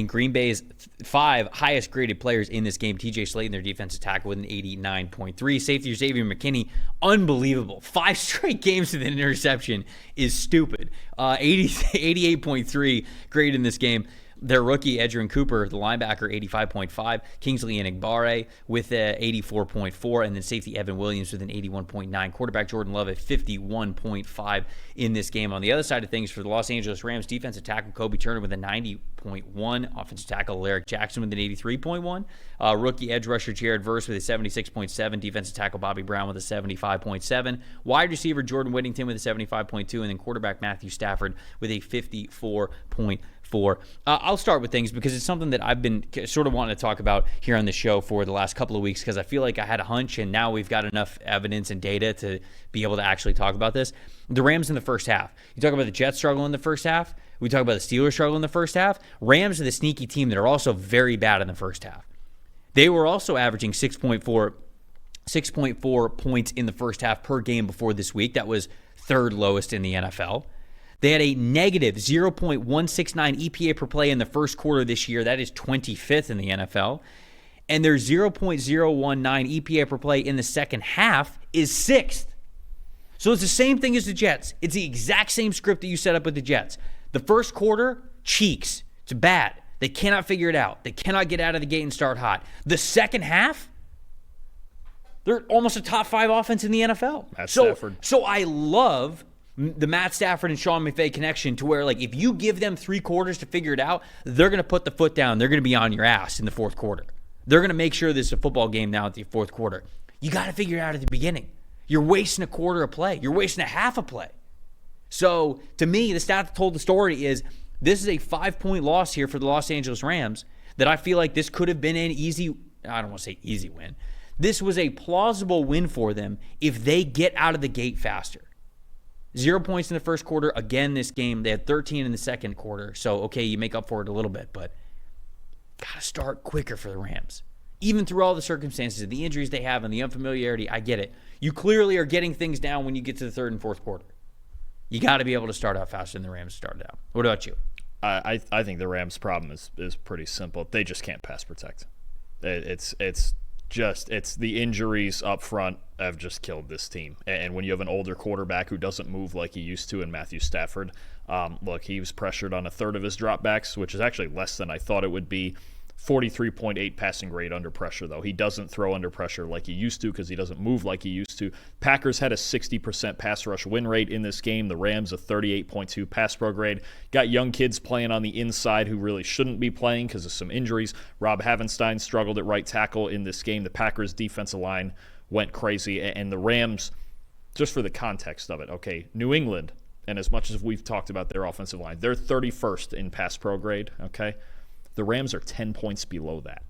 Green Bay's 5 highest graded players in this game. TJ Slayton, their defensive tackle, with an 89.3. Safety Xavier McKinney, unbelievable. 5 straight games with an interception is stupid. 88.3 grade in this game. Their rookie, Edgerrin Cooper, the linebacker, 85.5. Kingsley Enagbare with 84.4. And then safety Evan Williams with an 81.9. Quarterback Jordan Love at 51.5 in this game. On the other side of things, for the Los Angeles Rams, defensive tackle Kobe Turner with a 90.1. Offensive tackle Alaric Jackson with an 83.1. Rookie edge rusher Jared Verse with a 76.7. Defensive tackle Bobby Brown with a 75.7. Wide receiver Jordan Whittington with a 75.2. And then quarterback Matthew Stafford with a 54.4. I'll start with things because it's something that I've been sort of wanting to talk about here on the show for the last couple of weeks, because I feel like I had a hunch and now we've got enough evidence and data to be able to actually talk about this. The Rams in the first half. You talk about the Jets struggle in the first half. We talk about the Steelers struggle in the first half. Rams are the sneaky team that are also very bad in the first half. They were also averaging 6.4 points in the first half per game before this week. That was third lowest in the NFL. They had a negative 0.169 EPA per play in the first quarter this year. That is 25th in the NFL. And their 0.019 EPA per play in the second half is 6th. So it's the same thing as the Jets. It's the exact same script that you set up with the Jets. The first quarter, cheeks. It's bad. They cannot figure it out. They cannot get out of the gate and start hot. The second half, they're almost a top 5 offense in the NFL. So I love the Matt Stafford and Sean McVay connection to where, like, if you give them 3 quarters to figure it out, they're going to put the foot down. They're going to be on your ass in the fourth quarter. They're going to make sure this is a football game now at the fourth quarter. You got to figure it out at the beginning. You're wasting a quarter of play. You're wasting a half a play. So, to me, the stat that told the story is this is a 5-point loss here for the Los Angeles Rams that I feel like this could have been an easy, I don't want to say easy win. This was a plausible win for them if they get out of the gate faster. 0 points in the first quarter. Again, this game, they had 13 in the second quarter. So, okay, you make up for it a little bit, but got to start quicker for the Rams. Even through all the circumstances, the injuries they have and the unfamiliarity, I get it. You clearly are getting things down when you get to the third and fourth quarter. You got to be able to start out faster than the Rams started out. What about you? I think the Rams' problem is pretty simple. They just can't pass protect. It's the injuries up front have just killed this team. And when you have an older quarterback who doesn't move like he used to in Matthew Stafford, look, he was pressured on a third of his dropbacks, which is actually less than I thought it would be. 43.8 passing grade under pressure, though. He doesn't throw under pressure like he used to because he doesn't move like he used to. Packers had a 60% pass rush win rate in this game. The Rams a 38.2 pass pro grade. Got young kids playing on the inside who really shouldn't be playing because of some injuries. Rob Havenstein struggled at right tackle in this game. The Packers defensive line went crazy. And the Rams, just for the context of it, okay, New England, and as much as we've talked about their offensive line, they're 31st in pass pro grade, okay? The Rams are 10 points below that.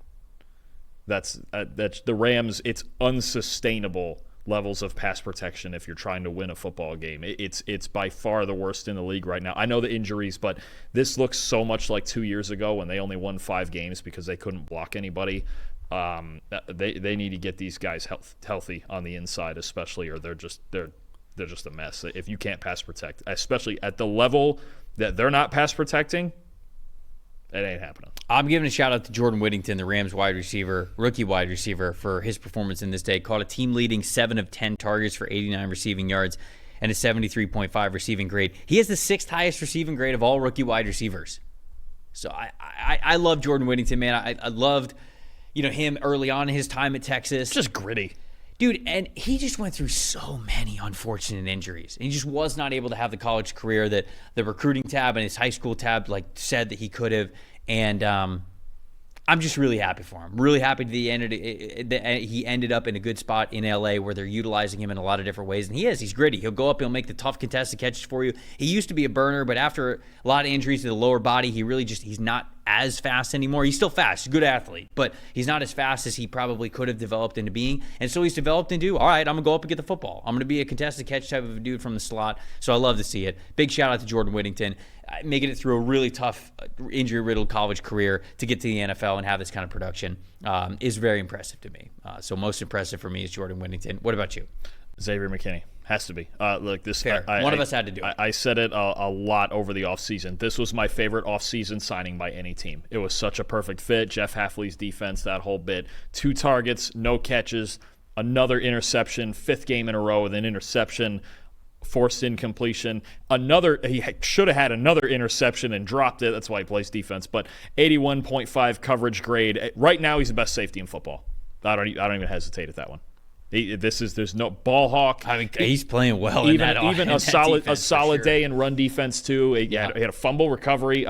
That's the Rams. It's unsustainable levels of pass protection if you're trying to win a football game. It's by far the worst in the league right now. I know the injuries, but this looks so much like 2 years ago when they only won 5 games because they couldn't block anybody. They need to get these guys healthy on the inside, especially, or they're just a mess. If you can't pass protect, especially at the level that they're not pass protecting, it ain't happening. I'm giving a shout-out to Jordan Whittington, the Rams rookie wide receiver, for his performance in this day. Caught a team-leading 7 of 10 targets for 89 receiving yards and a 73.5 receiving grade. He has the 6th highest receiving grade of all rookie wide receivers. So I love Jordan Whittington, man. I loved him early on in his time at Texas. Just gritty. Dude, and he just went through so many unfortunate injuries. And he just was not able to have the college career that the recruiting tab and his high school tab said that he could have. And I'm just really happy for him. Really happy that he ended up in a good spot in LA where they're utilizing him in a lot of different ways. And he's gritty. He'll go up, he'll make the tough contested catches for you. He used to be a burner, but after a lot of injuries to the lower body, he's not as fast anymore. He's still fast. He's a good athlete, but he's not as fast as he probably could have developed into being. And so he's developed into, all right, I'm going to go up and get the football. I'm going to be a contested catch type of a dude from the slot. So I love to see it. Big shout out to Jordan Whittington. Making it through a really tough injury-riddled college career to get to the NFL and have this kind of production is very impressive to me. So most impressive for me is Jordan Whittington. What about you? Xavier McKinney. Has to be. Look, this Fair. One of us had to do it. I said it a lot over the offseason. This was my favorite offseason signing by any team. It was such a perfect fit. Jeff Hafley's defense, that whole bit. 2 targets, no catches, another interception, 5th game in a row with an interception, forced incompletion. He should have had another interception and dropped it. That's why he plays defense. But 81.5 coverage grade. Right now, he's the best safety in football. I don't even hesitate at that one. There's no ball hawk. I mean, he's playing well. Even a solid day in run defense too. He had a fumble recovery.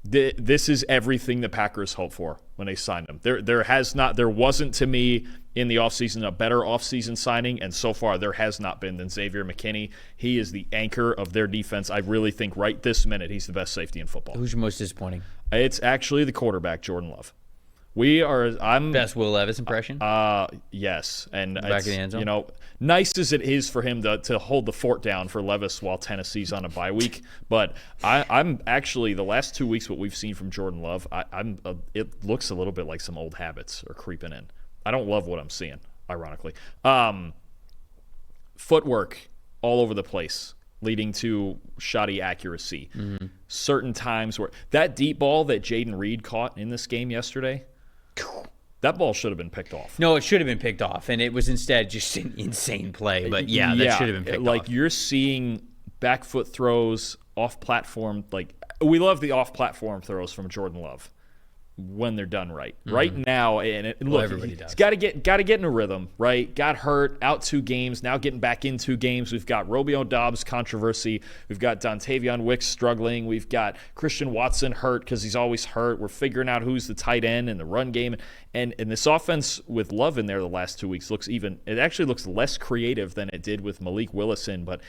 This is everything the Packers hoped for when they signed him. There wasn't to me in the offseason a better offseason signing, and so far there has not been than Xavier McKinney. He is the anchor of their defense. I really think right this minute he's the best safety in football. Who's your most disappointing? It's actually the quarterback, Jordan Love. Best Will Levis impression. Yes, and back of the end zone. Nice as it is for him to hold the fort down for Levis while Tennessee's on a bye week. But I'm actually the last 2 weeks what we've seen from Jordan Love. It looks a little bit like some old habits are creeping in. I don't love what I'm seeing, ironically. Footwork all over the place, leading to shoddy accuracy. Mm-hmm. Certain times where that deep ball that Jaden Reed caught in this game yesterday. That ball should have been picked off. No, it should have been picked off, and it was instead just an insane play. But that should have been picked off. Like you're seeing back foot throws off platform. Like we love the off platform throws from Jordan Love when they're done right. Mm-hmm. Right now, look, everybody does. He's got to get in a rhythm. Right, got hurt, out 2 games. Now getting back in 2 games. We've got Romeo Doubs controversy. We've got Dontavion Wicks struggling. We've got Christian Watson hurt because he's always hurt. We're figuring out who's the tight end in the run game. And this offense with Love in there the last 2 weeks it actually looks less creative than it did with Malik Willis in. But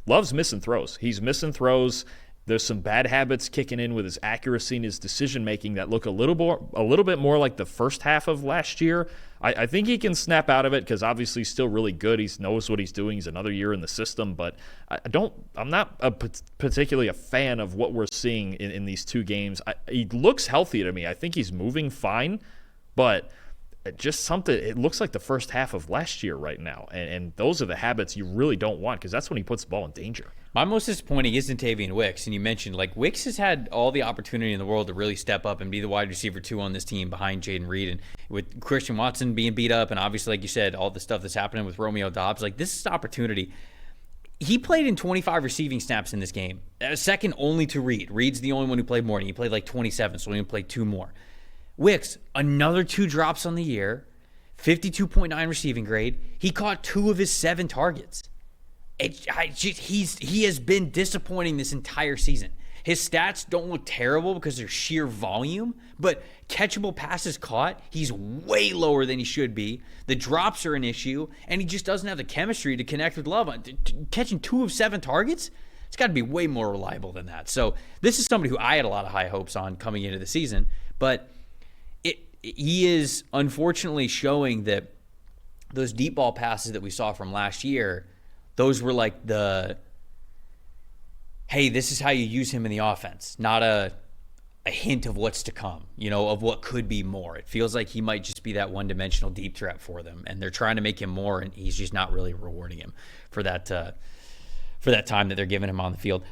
Love's missing throws. He's missing throws. There's some bad habits kicking in with his accuracy and his decision-making that look a little bit more like the first half of last year. I think he can snap out of it because obviously he's still really good. He knows what he's doing. He's another year in the system. But I'm not particularly a fan of what we're seeing in these 2 games. He looks healthy to me. I think he's moving fine. But just something, it looks like the first half of last year right now. And those are the habits you really don't want because that's when he puts the ball in danger. My most disappointing is Dontavion Wicks, and you mentioned Wicks has had all the opportunity in the world to really step up and be the wide receiver 2 on this team behind Jaden Reed, and with Christian Watson being beat up, and obviously, like you said, all the stuff that's happening with Romeo Doubs, this is the opportunity. He played in 25 receiving snaps in this game, second only to Reed. Reed's the only one who played more, and he played 27, so he only played 2 more. Wicks, another 2 drops on the year, 52.9 receiving grade. He caught 2 of his 7 targets. He has been disappointing this entire season. His stats don't look terrible because they're sheer volume, but catchable passes caught, he's way lower than he should be. The drops are an issue, and he just doesn't have the chemistry to connect with Love. Catching 2 of 7 targets, it's got to be way more reliable than that. So this is somebody who I had a lot of high hopes on coming into the season, but he is unfortunately showing that those deep ball passes that we saw from last year, those were hey, this is how you use him in the offense, not a hint of what's to come, of what could be more. It feels like he might just be that one-dimensional deep threat for them, and they're trying to make him more, and he's just not really rewarding him for that time that they're giving him on the field.